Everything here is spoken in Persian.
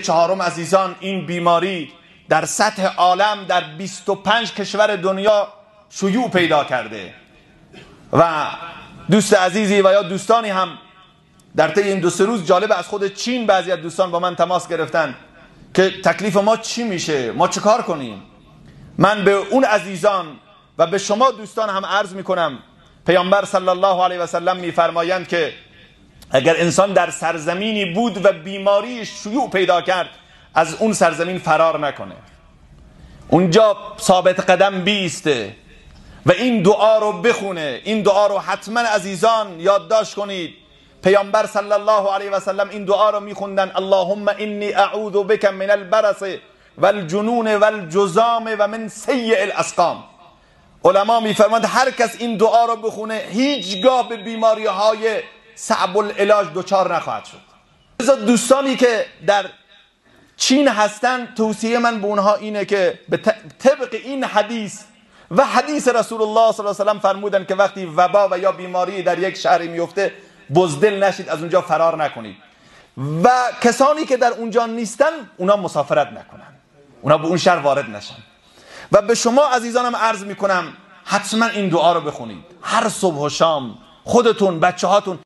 1/4 عزیزان این بیماری در سطح عالم در 25 کشور دنیا شیوع پیدا کرده و دوست عزیزی و یا دوستانی هم در طی این 2-3 روز، جالب، از خود چین بعضی از دوستان با من تماس گرفتن که تکلیف ما چی میشه، ما چه کار کنیم. من به اون عزیزان و به شما دوستان هم عرض میکنم، پیامبر صلی الله علیه و سلم میفرمایند که اگر انسان در سرزمینی بود و بیماری شیوع پیدا کرد، از اون سرزمین فرار نکنه، اونجا ثابت قدم بیسته و این دعا رو بخونه. این دعا رو حتما عزیزان یادداشت کنید. پیامبر صلی الله علیه و سلم این دعا رو میخوندن: اللهم انی اعوذ بک من البرص والجنون والجذام و من سیء الاسقام. علما میفرماند هر کس این دعا رو بخونه هیچگاه به بیماری های صعب العلاج دچار نخواهد شد. دوستانی که در چین هستن، توصیه من به اونها اینه که به طبق این حدیث و حدیث رسول الله صلی الله علیه و سلم فرمودن که وقتی وبا و یا بیماری در یک شهری میفته بزدل نشید، از اونجا فرار نکنید و کسانی که در اونجا نیستن اونا مسافرت نکنن، اونا به اون شهر وارد نشن. و به شما عزیزانم عرض میکنم حتما این دعا رو بخونید هر صبح و شام، خودتون، بچه هاتون.